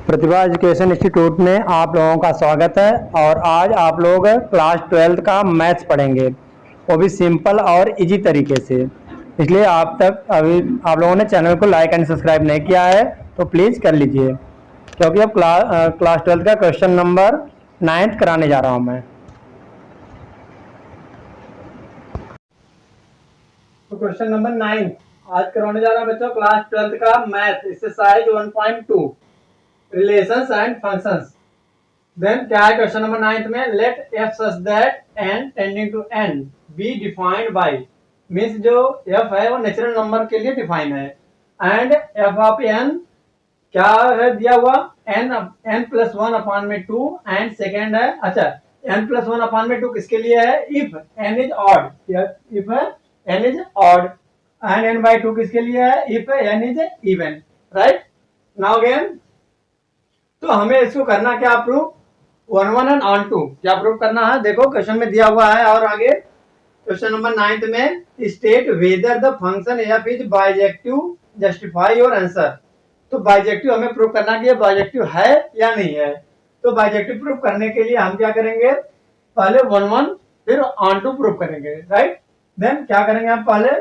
प्रतिभा education institute में आप लोगों का स्वागत है। और आज आप लोग क्लास 12 का मैथ्स पढ़ेंगे, वो भी सिंपल और इजी तरीके से। इसलिए अभी आप लोगों ने चैनल को लाइक एंड सब्सक्राइब नहीं किया है तो प्लीज़ कर लीजिए, क्योंकि अब क्लास 12 का क्वेश्चन नंबर 9 कराने जा रहा हूँ मैं। तो क्वेश्चन नंबर 9 आज करवाने जा रहा हूँ बच्चों, क्लास 12 का math exercise 1.2 relations and functions. Then क्या है क्वेश्चन नंबर 9 में, let f such that n tending to n be defined by, means जो एफ है वो नेचुरल नंबर के लिए डिफाइन है, एंड एफ ऑफ एन क्या है दिया हुआ, एन प्लस वन अपान में 2, एंड सेकेंड है, अच्छा एन प्लस वन अपान में 2 किसके लिए है, if n is odd, if n is odd, and n by 2 किसके लिए है, if n is even, right. Now again तो हमें इसको करना क्या, प्रूफ 1 1 एंड ऑन 2 क्या प्रूफ करना है, देखो क्वेश्चन में दिया हुआ है। और आगे क्वेश्चन नंबर 9 में, state whether the function F is bijective, justify your answer. तो बाइजेक्टिव हमें प्रूफ करना कि ये बाइजेक्टिव है या नहीं है। तो बाइजेक्टिव प्रूफ करने के लिए हम क्या करेंगे, पहले 1 1 फिर ऑन 2 प्रूफ करेंगे, राइट। देन क्या करेंगे, हम पहले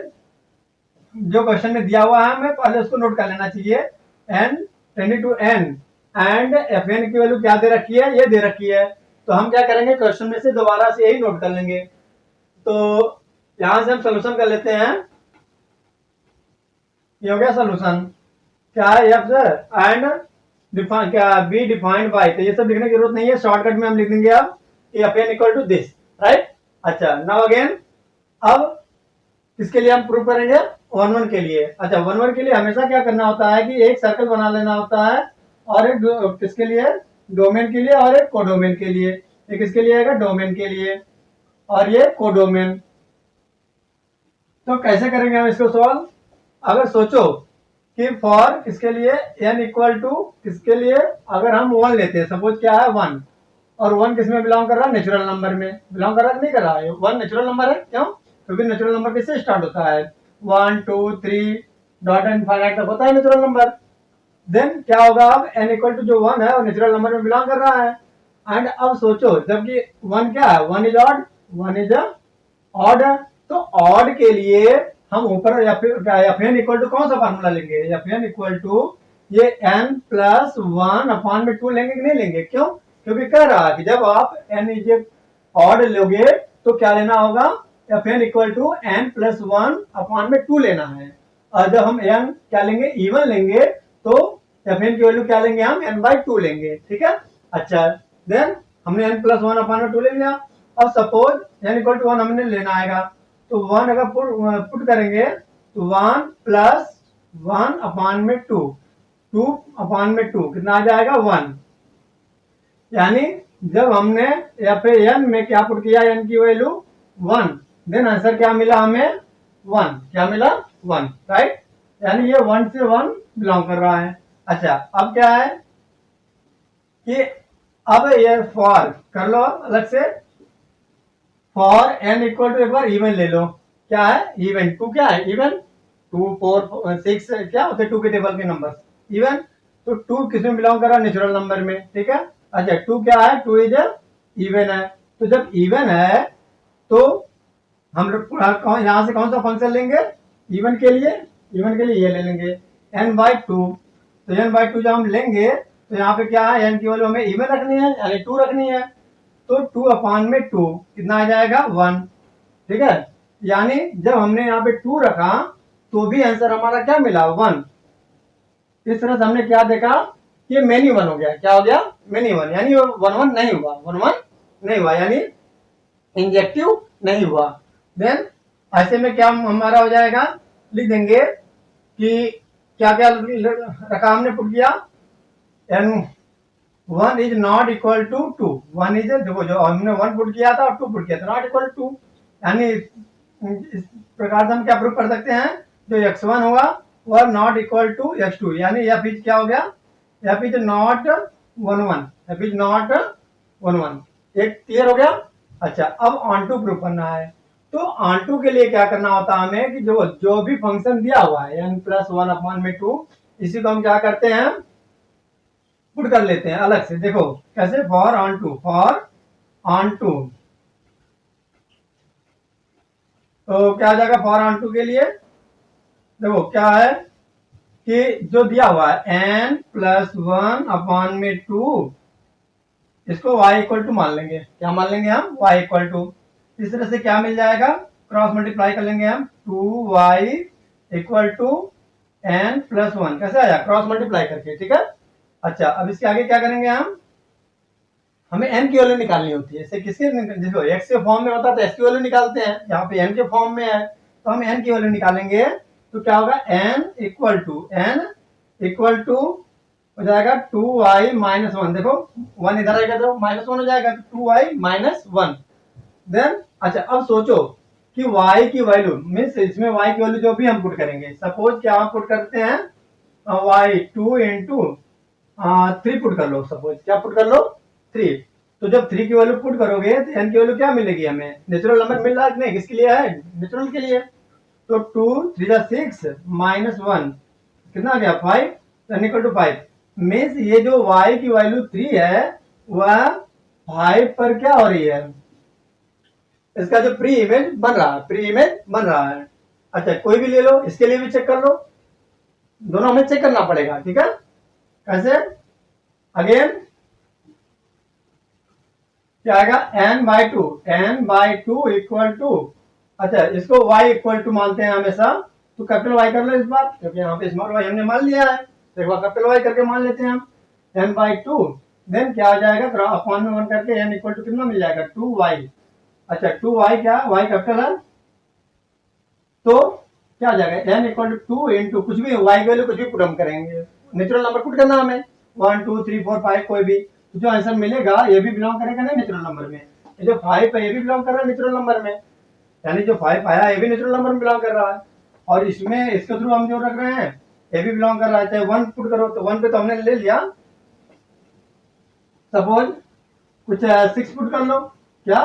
जो क्वेश्चन में दिया हुआ है हमें पहले उसको नोट कर लेना चाहिए, n tending to n and f n की वैल्यू क्या दे रखी है, ये दे रखी है। तो हम क्या करेंगे, क्वेश्चन में से दोबारा से यही नोट कर लेंगे। तो यहां से हम सोल्यूशन कर लेते हैं। ये हो गया सोल्यूशन, क्या है एफ एंड डिफाइन क्या बी डिफाइंड बाय, तो ये सब लिखने की जरूरत नहीं है, शॉर्टकट में हम लिख देंगे अब f n equal to this, right. अच्छा नाउ अगेन, अब किसके लिए हम प्रूव करेंगे, 1 1 के लिए। अच्छा 1 1 के लिए हमेशा क्या करना होता है कि एक सर्कल बना लेना होता है, और एक किसके लिए, डोमेन के लिए, और एक कोडोमेन के लिए। एक किसके लिए आएगा, डोमेन के लिए, और ये कोडोमेन। तो कैसे करेंगे हम इसको सॉल्व, अगर सोचो कि फॉर किसके लिए n इक्वल टू किसके लिए, अगर हम 1 लेते हैं, सपोज क्या है 1, और 1 किस में बिलोंग कर रहा है, नेचुरल नंबर में बिलोंग कर रहा है, नहीं कर रहा है, 1 नेचुरल नंबर है, क्यों, क्योंकि नेचुरल नंबर किससे स्टार्ट होता है, 1 2 3 डॉट एंड फाइनाइट तक होता है नेचुरल नंबर। देन क्या होगा, अब n इक्वल टू जो 1 है वो नेचुरल नंबर में बिलोंग कर रहा है। एंड अब सोचो, जबकि 1 क्या है, 1 इज ऑड, 1 इज ऑड है, तो ऑड के लिए हम ऊपर एफ एन इक्वल टू कौन सा फार्मूला लेंगे, एफ एन इक्वल टू ये n प्लस 1 अपान में 2 लेंगे कि नहीं लेंगे, क्यों, क्योंकि कह रहा है कि जब आप n इज ऑड लोगे तो क्या लेना होगा, f n equal to n plus 1 upon में 2 लेना है। और जब हम n क्या लेंगे, इवन लेंगे, तो एफ एन की वैल्यू क्या लेंगे, हम n बाई 2 लेंगे, ठीक है। अच्छा देन हमने n प्लस 1 अपान में 2 ले लिया। अब सपोज n इक्वल टू 1 हमने लेना आएगा, तो 1 अगर पुट करेंगे तो 1 प्लस 1 अपान में 2, 2 अपान में 2 कितना आ जाएगा, 1। यानी जब हमने एफ एन में क्या पुट किया, n की वैल्यू 1, देन आंसर क्या मिला हमें, 1, क्या मिला 1, राइट। यानी ये 1 से 1 बिलोंग कर रहा है। अच्छा अब क्या है कि अब ये फॉर कर लो अलग से, फॉर n इक्वल टू एक बार इवन ले लो, क्या है इवन, 2 क्या है इवन, 2 4 6 क्या होते हैं 2 के टेबल के नंबर इवन, तो 2 किसमें बिलोंग कर रहा है, नेचुरल नंबर में, ठीक है। अच्छा 2 क्या है, 2 इज इवन है, तो जब इवन है तो हम लोग यहाँ से कौन सा फंक्शन लेंगे, इवन के लिए ये ले लेंगे n बाई 2। तो n बाई 2 जब हम लेंगे तो यहाँ पे क्या है, n की वैल्यू हमें इवन रखनी है, यानी 2 रखनी है, तो 2 अपान में 2 कितना आ जाएगा, 1, ठीक है। यानी जब हमने यहाँ पे 2 रखा तो भी आंसर हमारा क्या मिला, 1। इस तरह से हमने क्या देखा, ये मेनी 1 हो गया, क्या हो गया, मेनी 1, यानी 1 1 नहीं हुआ, 1 1 नहीं हुआ, यानी इंजेक्टिव नहीं हुआ। देन ऐसे में क्या हमारा हो जाएगा, लिख देंगे कि क्या क्या रखा हमने पुट किया, n 1 is not equal to 2, 1 is, देखो जो हमने 1 पुट किया था और 2 पुट किया था, नॉट इक्वल टू, यानी इस प्रकार से हम क्या प्रूफ कर सकते हैं, जो x1 होगा वह नॉट इक्वल टू x2, यानी एफ इज क्या हो गया, f is not 1 1, F is not 1 1, एक क्लियर हो गया। अच्छा अब ऑन टू प्रूफ करना है, तो ऑन टू के लिए क्या करना होता है हमें कि जो भी फंक्शन दिया हुआ है n प्लस 1 अपान में 2, इसी को हम क्या करते हैं, पुट कर लेते हैं अलग से। देखो कैसे, for onto, for onto, तो क्या आ जाएगा फॉर ऑन टू के लिए? देखो क्या है कि जो दिया हुआ है n+1 अपॉन में 2, इसको y इक्वल टू मान लेंगे। क्या मान लेंगे हम? y equal to. इस तरह से क्या मिल जाएगा, क्रॉस मल्टीप्लाई कर लेंगे हम, 2y इक्वल टू n+1। कैसे आया? क्रॉस मल्टीप्लाई करके, ठीक है। अच्छा, अब इसके आगे क्या करेंगे हम? हमें n की वैल्यू निकालनी होती है। इससे किसके, देखो x के फॉर्म में होता है तो x की वैल्यू निकालते हैं, यहाँ पे n के फॉर्म में है तो हम n की वैल्यू निकालेंगे। तो क्या होगा, n इक्वल टू हो जाएगा 2y-1। देखो 1 इधर आएगा तो -1 हो जाएगा, 2y-1। देन अच्छा, अब सोचो कि y की वैल्यू मीन्स इसमें y की वैल्यू जो भी हम पुट करेंगे, सपोज क्या हम पुट करते हैं y 2 इंटू 3 पुट कर लो। सपोज क्या पुट कर लो? 3। तो जब 3 की वैल्यू पुट करोगे तो n की वैल्यू क्या मिलेगी हमें? नेचुरल नंबर मिल रहा है कि नहीं? किसके लिए है? नेचुरल के लिए। तो 2 3 6 -1 कितना आ गया? 5, n इक्वल टू 5। मीन्स ये जो y की वैल्यू 3 है वह 5 पर क्या हो रही है? इसका जो प्री इमेज बन रहा है, प्री इमेज बन रहा है। अच्छा, कोई भी ले लो, इसके लिए भी चेक कर लो, दोनों हमें चेक करना पड़ेगा, ठीक है। कैसे? अगेन क्या आएगा? n/2 इक्वल टू, अच्छा इसको y इक्वल टू मानते हैं हमेशा, तो कैपिटल Y कर लो इस बार, क्योंकि यहाँ पे स्मॉल y हमने मान लिया है, तो एक बार कैपिटल Y करके मान लेते हैं हम n/2। देन क्या आ जाएगा, अपॉन में 1 करके n इक्वल टू कितना मिल जाएगा? 2y। अच्छा 2y क्या, y कैपिटल है, तो क्या आ जाएगा? n इक्वल टू 2 इंटू कुछ भी y की वैल्यू कुछ भी पुट हम करेंगे, नेचुरल नंबर पुट करना हमें 1 2 3 4 5 कोई भी, तो जो आंसर मिलेगा ये भी बिलोंग करेगा ना नेचुरल नंबर में। ये जो 5 है ये भी बिलोंग कर रहा है नेचुरल नंबर में, यानी जो 5 आया ये भी नेचुरल नंबर में बिलोंग कर रहा है। और इसमें इसके थ्रू हम जो रख रहे हैं ये भी बिलोंग कर रहा है। चाहे 1 पुट करो तो 1 पे तो हमने ले लिया, सपोज कुछ 6 पुट कर लो, क्या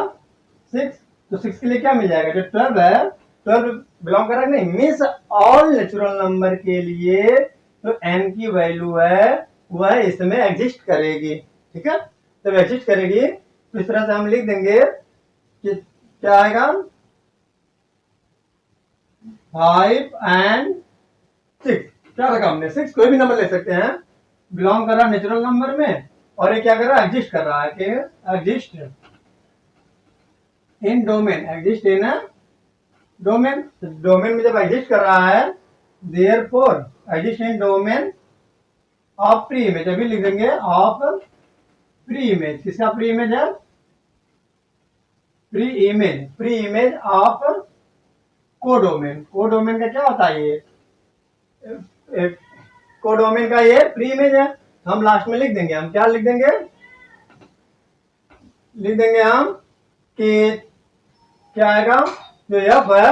6, तो 6 के लिए क्या मिल जाएगा? जो 12 है, 12 बिलोंग कर रहा है नहीं, मीन्स ऑल नेचुरल नंबर के लिए जो n की वैल्यू है वह इसमें एग्जिस्ट करेगी, ठीक है। जब एग्जिस्ट करेगी तो इस तरह से हम लिख देंगे कि क्या आएगा, 5 and 6। क्या रखा हमने? 6, कोई भी नंबर ले सकते हैं, बिलोंग कर रहा है नेचुरल नंबर में, और ये क्या कर रहा है? एग्जिस्ट कर रहा है, कि exist in domain, exist in domain. Domain में जब एग्जिस्ट कर रहा है, therefore exist in domain of pre image, अभी लिख देंगे ऑफ प्री इमेज। किसका प्री इमेज है? Pre image of codomain. Codomain का क्या होता है? ये कोडोमेन का ये प्री इमेज है। हम लास्ट में लिख देंगे, हम क्या लिख देंगे? लिख देंगे हम कि क्या आएगा, जो एफ है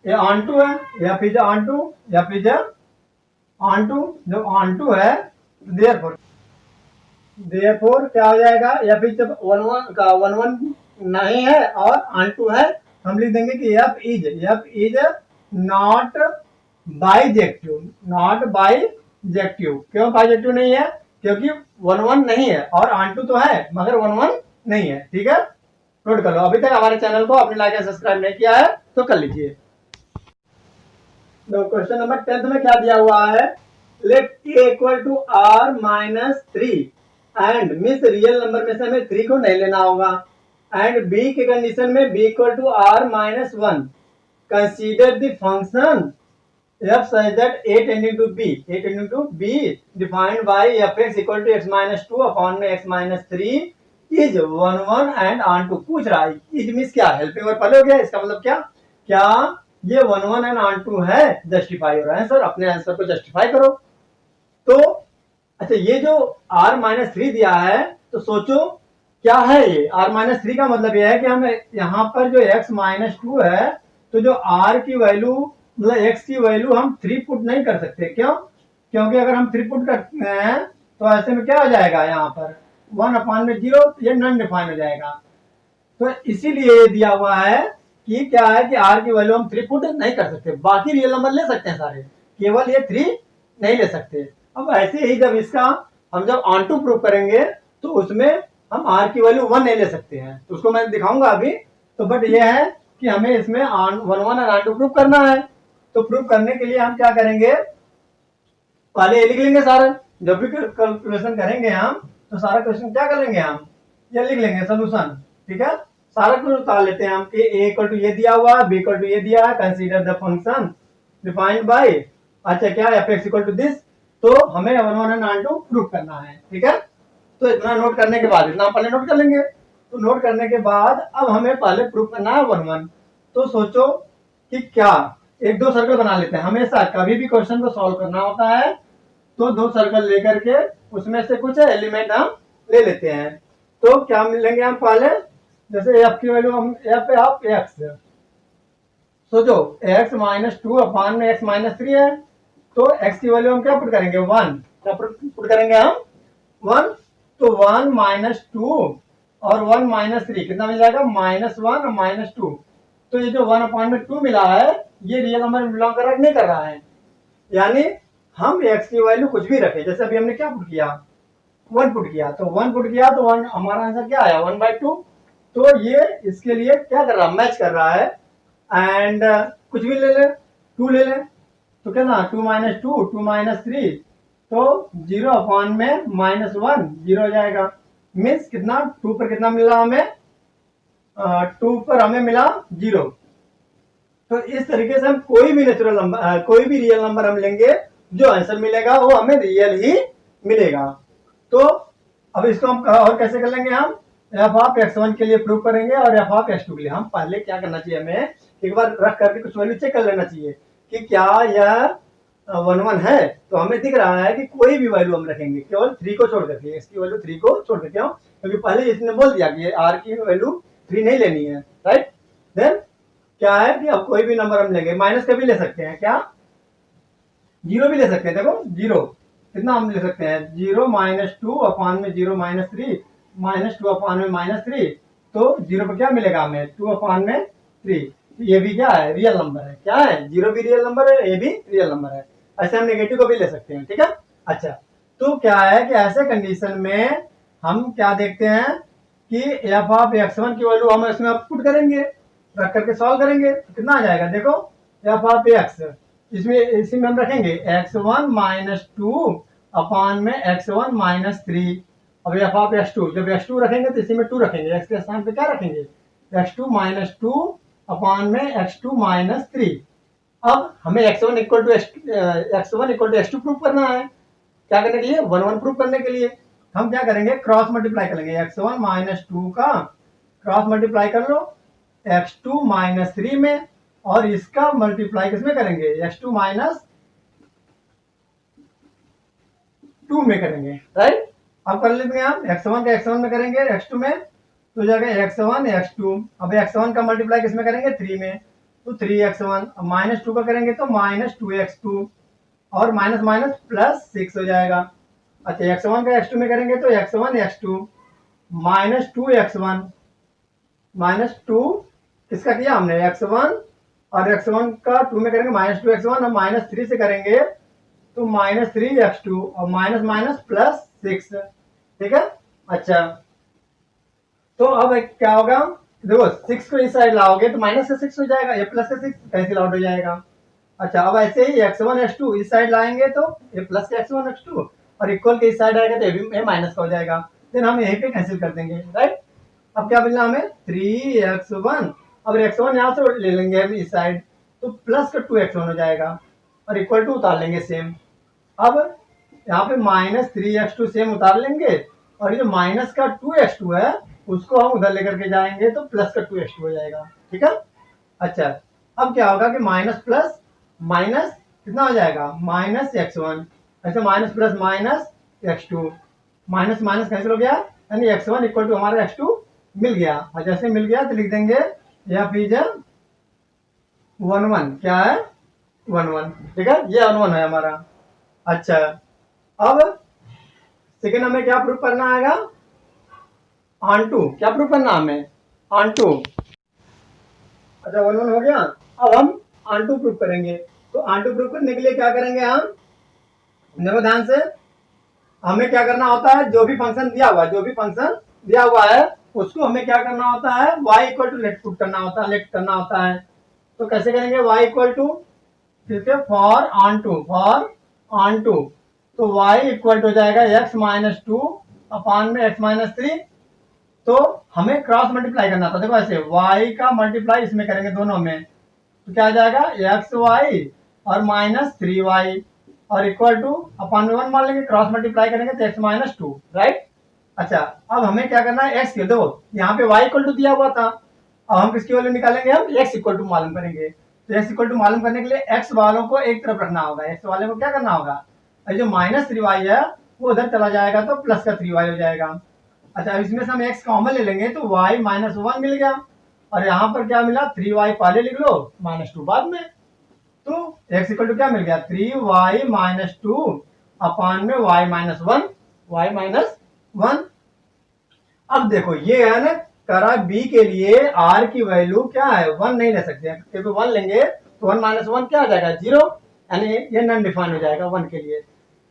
ये ऑन टू है, या फिर ऑन टू, या फिर ऑन टू, जो ऑन टू है देयरफॉर क्या हो जाएगा, या फिर जब 1 का 1 नहीं है और ऑन टू है, हम लिख देंगे कि F is not bijective, not bijective. क्यों बाइजेक्टिव नहीं है? क्योंकि 1 नहीं है और ऑन टू तो है मगर 1 नहीं है, ठीक है। नोट कर लो। अभी तक हमारे चैनल को आपने लाइक या सब्सक्राइब नहीं किया है तो कर लीजिए। तो क्वेश्चन नंबर 10 में क्या दिया हुआ है, let a equal to r-3 and means real number में से हमें 3 को नहीं लेना होगा, एंड b के कंडीशन में b equal to r-1 consider the function f such that a tending to b defined by fx equal to x-2 upon में x-3 is 1 1 and on to। पूछ रहा है इज मीन्स क्या, helping verb पहले हो गया, इसका मतलब क्या, क्या ये 1 1 एंड ऑन टू है? जस्टिफाई हो रहा है सर, अपने आंसर को जस्टिफाई करो। तो अच्छा, ये जो r-3 दिया है तो सोचो क्या है ये r-3 का मतलब ये है कि हम यहाँ पर जो x-2 है तो जो r की वैल्यू मतलब x की वैल्यू हम 3 पुट नहीं कर सकते। क्यों? क्योंकि अगर हम 3 पुट करते हैं तो ऐसे में क्या हो जाएगा, यहाँ पर 1/0 ये नॉन डिफाइन हो जाएगा। तो इसीलिए ये दिया हुआ है कि क्या है कि r की वैल्यू हम 3 पुट नहीं कर सकते, बाकी रियल नंबर ले सकते हैं सारे, केवल ये 3 नहीं ले सकते। अब ऐसे ही जब इसका हम जब ऑन टू प्रूव करेंगे तो उसमें हम आर की वैल्यू 1 नहीं ले सकते हैं, तो उसको मैं दिखाऊंगा अभी। तो बट ये है कि हमें इसमें ऑन 1 1 और ऑन टू प्रूव करना है। तो प्रूव करने के लिए हम क्या करेंगे, पहले ये लिख लेंगे सारा। जब भी कैलकुलेशन करेंगे हम तो सारा क्वेश्चन क्या कर लेंगे, हम ये लिख लेंगे सोल्यूशन। ठीक है, सारा कुछ उतार लेते हैं हम कि ए इक्वल टू ये दिया हुआ है, बी इक्वल टू ये दिया है, consider the function defined by, अच्छा क्या f x equal to this. तो हमें 1 1 एंड ऑन टू प्रूव करना है। ठीक है, तो इतना नोट करने के बाद, इतना पहले नोट कर लेंगे। तो नोट करने के बाद अब हमें पहले प्रूव करना है 1 1। तो सोचो कि क्या, एक दो सर्कल बना लेते हैं। हमेशा कभी भी क्वेश्चन को सॉल्व करना होता है तो दो सर्कल लेकर के उसमें से कुछ एलिमेंट हम ले लेते हैं। तो क्या मिलेंगे हम पहले, जैसे एफ की वैल्यू हम एफ ऑफ एक्स, सोचो एक्स माइनस टू अपान में एक्स माइनस थ्री है, तो एक्स की वैल्यू हम क्या पुट करेंगे, 1। क्या पुट करेंगे हम, 1। तो 1 माइनस टू और 1 माइनस थ्री कितना मिल जाएगा, -1 और -2। तो ये जो 1 अपान में 2 मिला है ये रियल नंबर में बिलोंग कर रहा है, नहीं कर रहा है। यानी हम x की वैल्यू कुछ भी रखें, जैसे अभी हमने क्या पुट किया, 1 पुट किया, तो 1 पुट किया तो 1 हमारा आंसर क्या आया, 1/2। तो ये इसके लिए क्या कर रहा है, मैच कर रहा है। एंड कुछ भी ले ले, 2 ले ले, तो क्या ना 2 माइनस 2 2 माइनस 3, तो 0 अपान में -1 0 हो जाएगा। मीन्स कितना, 2 पर कितना मिला हमें, 2 पर हमें मिला 0। तो इस तरीके से हम कोई भी नेचुरल नंबर, कोई भी रियल नंबर हम लेंगे, जो आंसर मिलेगा वो हमें रियल ही मिलेगा। तो अब इसको हम और कैसे कर लेंगे, हम एफ ऑफ x1 के लिए प्रूव करेंगे और एफ ऑफ x2 के लिए। हम पहले क्या करना चाहिए, हमें एक बार रख करके कुछ वैल्यू चेक कर लेना चाहिए कि क्या यह 1 1 है। तो हमें दिख रहा है कि कोई भी वैल्यू हम रखेंगे, केवल 3 को छोड़ करके, इसकी वैल्यू 3 को छोड़ करके, क्यों, क्योंकि पहले इसने बोल दिया कि आर की वैल्यू 3 नहीं लेनी है, राइट। देन क्या है कि अब कोई भी नंबर हम लेंगे, माइनस का भी ले सकते हैं, क्या, 0 भी ले सकते हैं। देखो 0 कितना हम ले सकते हैं, 0 -2 अपान में 0 -3 -2 अपान में -3, तो 0 पर क्या मिलेगा हमें, 2 अपान में 3। ये भी क्या है, रियल नंबर है। क्या है, 0 भी रियल नंबर है, ये भी रियल नंबर है। ऐसे हम नेगेटिव को भी ले सकते हैं। ठीक है, अच्छा तो क्या है कि ऐसे कंडीशन में हम क्या देखते हैं कि एफ ऑफ x1 की वैल्यू हम इसमें पुट करेंगे, रख करके सॉल्व करेंगे तो कितना आ जाएगा, देखो एफ ऑफ x, इसमें इसी में हम रखेंगे x1 -2 अपान में x1 -3। अब एफ ऑफ x2, जब x2 रखेंगे तो इसी में 2 रखेंगे, x के स्थान पे क्या रखेंगे, x2 -2 अपान में x2 -3। अब हमें x1 equal to x2 prove करना है। क्या करने के लिए, 1 1 प्रूव करने के लिए हम क्या करेंगे, क्रॉस मल्टीप्लाई करेंगे, x1 -2 का क्रॉस मल्टीप्लाई कर लो x2 -3 में, और इसका मल्टीप्लाई किसमें करेंगे, x2 -2 में करेंगे, राइट। अब कर लेते हैं हम x1 का x1 में करेंगे, x2 में, तो जाएगा x1 x2। अब x1 का मल्टीप्लाई किसमें करेंगे, 3 में, तो 3x1। अब -2 का करेंगे तो -2x2, और माइनस माइनस +6 हो जाएगा। अच्छा x1 का x2 में करेंगे तो x1 x2 -2x1 -2 किसका किया हमने, x1, और x1 का 2 में करेंगे -2x1, और -3 से करेंगे तो -3x2, और माइनस माइनस +6। ठीक है, अच्छा तो अब क्या होगा, देखो 6 को इस साइड लाओगे तो माइनस से 6 हो जाएगा, ये प्लस से 6 कैंसिल आउट हो जाएगा। अच्छा अब ऐसे ही x1 x2 इस साइड लाएंगे तो ये प्लस का x1 x2, और इक्वल के इस साइड आएगा तो ये माइनस का हो जाएगा। देन हम यहीं पे कैंसिल कर देंगे, राइट। अब क्या मिलना हमें, 3x1। अब x1 यहाँ से ले लेंगे हम इस साइड, तो प्लस का 2x1 हो जाएगा, और इक्वल टू उतार लेंगे सेम। अब यहाँ पे -3x2 सेम उतार लेंगे, और ये जो माइनस का 2x2 है उसको हम उधर लेकर के जाएंगे तो प्लस का 2x2 हो जाएगा। ठीक है, अच्छा अब क्या होगा कि माइनस प्लस माइनस कितना हो जाएगा, -x1, ऐसे minus plus -x2, minus minus cancel हो गया, यानी x1 इक्वल टू हमारा x2 मिल गया। और जैसे मिल गया तो लिख देंगे या फिर 1 1, क्या है 1 1। ठीक है, ये 1 1 है हमारा। अच्छा अब सेकेंड हमें क्या प्रूफ करना आएगा, ऑन टू, क्या प्रूफ करना हमें, ऑन टू। अच्छा 1 1 हो गया, अब हम ऑन टू प्रूफ करेंगे। तो ऑन टू प्रूफ करने के लिए क्या करेंगे हम, देखो ध्यान से, हमें क्या करना होता है, जो भी फंक्शन दिया हुआ है उसको हमें क्या करना होता है, y इक्वल टू लेट करना होता है। तो कैसे करेंगे, y इक्वल टू फिर से फॉर ऑन टू, तो y इक्वल टू हो जाएगा x माइनस टू अपान में x माइनस थ्री। तो हमें क्रॉस मल्टीप्लाई करना था, देखो ऐसे y का मल्टीप्लाई इसमें करेंगे दोनों में, तो क्या आ जाएगा एक्स वाई और माइनस थ्री वाई और इक्वल टू अपान में 1 मान लेंगे, क्रॉस मल्टीप्लाई करेंगे तो एक्स माइनस टू, राइट। अच्छा, अब हमें क्या करना है, एक्स की देखो यहाँ पे y इक्वल टू दिया हुआ था, अब हम किसकी वैल्यू निकालेंगे, हम x इक्वल टू मालूम करेंगे। तो x इक्वल टू मालूम करने के लिए x वालों को एक तरफ रखना होगा, x वाले को क्या करना होगा, जो माइनस थ्री वाई है वो उधर चला जाएगा तो प्लस का थ्री वाई हो जाएगा। अच्छा, इसमें से हम x कॉमन ले लेंगे तो y माइनस वन मिल गया, और यहाँ पर क्या मिला, थ्री वाई पहले लिख लो माइनस टू बाद में। तो x इक्वल टू क्या मिल गया, three y minus two upon में y माइनस वन। अब देखो ये है ना, करा b के लिए r की वैल्यू क्या है, वन नहीं ले सकते, क्योंकि वन लेंगे तो वन माइनस वन क्या आ जाएगा, जीरो, यानी ये नॉन डिफाइन हो जाएगा वन के लिए।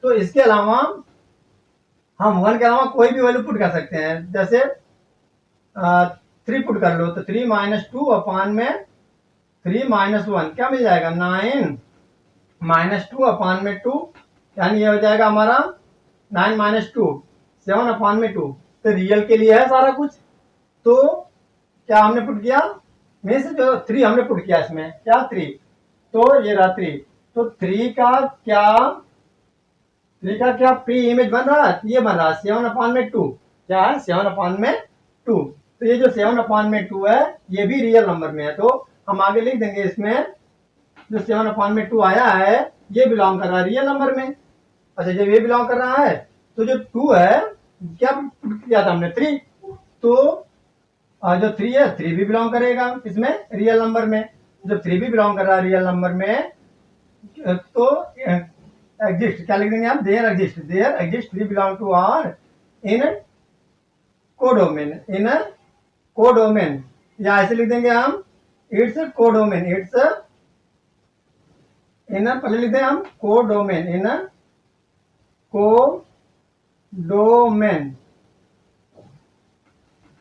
तो इसके अलावा हम वन के अलावा कोई भी वैल्यू पुट कर सकते हैं, जैसे थ्री पुट कर लो तो थ्री माइनस टू अपान में थ्री माइनस वन क्या मिल जाएगा, नाइन माइनस टू अपान में टू, यानी ये हो जाएगा हमारा nine minus two seven upon में टू। तो रियल के लिए है सारा कुछ। तो क्या हमने पुट किया, में से जो थ्री हमने पुट किया इसमें क्या थ्री, तो ये रहा थ्री। तो थ्री का क्या प्री इमेज बन रहा है, ये बन रहा है सेवन अपान में टू, क्या है सेवन अपान में टू। तो ये जो सेवन अपान में टू है ये भी रियल नंबर में है, तो हम आगे लिख देंगे इसमें जो सेवन अपान में टू आया है ये बिलोंग कर रहा है रियल नंबर में। अच्छा, जब ये बिलोंग कर रहा है तो जो टू है क्या किया था हमने, थ्री, तो जो थ्री है थ्री भी बिलोंग करेगा इसमें रियल नंबर में। जब थ्री भी बिलोंग कर रहा है रियल नंबर में तो एग्जिस्ट क्या लिख देंगे हम, there exist three belong to R in codomain, या ऐसे लिख देंगे हम इट्स कोडोमेन, पहले लिखते हैं हम codomain, codomain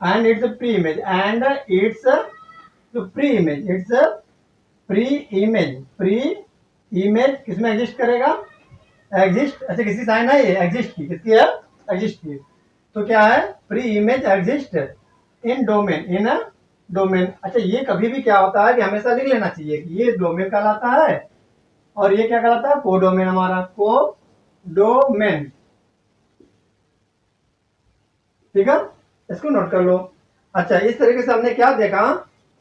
and it's a pre-image and it's a pre-image, it's a pre-image किसमें एग्जिस्ट करेगा, एग्जिस्ट, अच्छा किसकी साइन है ये, एग्जिस्ट की, किसकी है, एग्जिस्ट की। तो क्या है, pre image exist in domain, अच्छा ये कभी भी क्या होता है कि हमेशा लिख लेना चाहिए कि ये डोमेन कहलाता है और ये क्या कहलाता है, कोडोमेन, हमारा कोडोमेन, ठीक है, इसको नोट कर लो। अच्छा, इस तरीके से हमने क्या देखा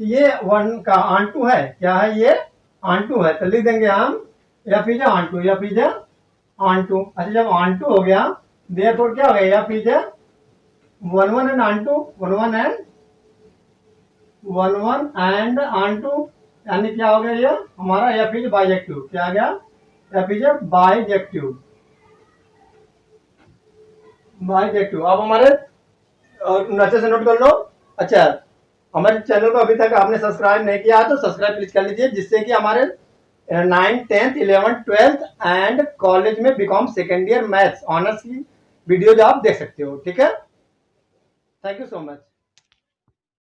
कि ये वन का ऑन टू है, क्या है ये ऑन टू है, तो लिख देंगे हम f is onto, f is onto. अच्छा, जब ऑन टू हो गया देयरफॉर क्या हो गया, f is one one and onto, one one and onto, यानी क्या हो गया ये हमारा एफ इज बाइजेक्टिव, क्या आ गया, एफ इज बाइजेक्टिव। अब हमारे अच्छे से नोट कर लो। अच्छा, हमारे चैनल को अभी तक आपने सब्सक्राइब नहीं किया तो सब्सक्राइब प्लीज कर लीजिए, जिससे कि हमारे 9th 10th 11th 12th and college में BCom second year maths honours की वीडियोज आप देख सकते हो, ठीक है। Thank you so much.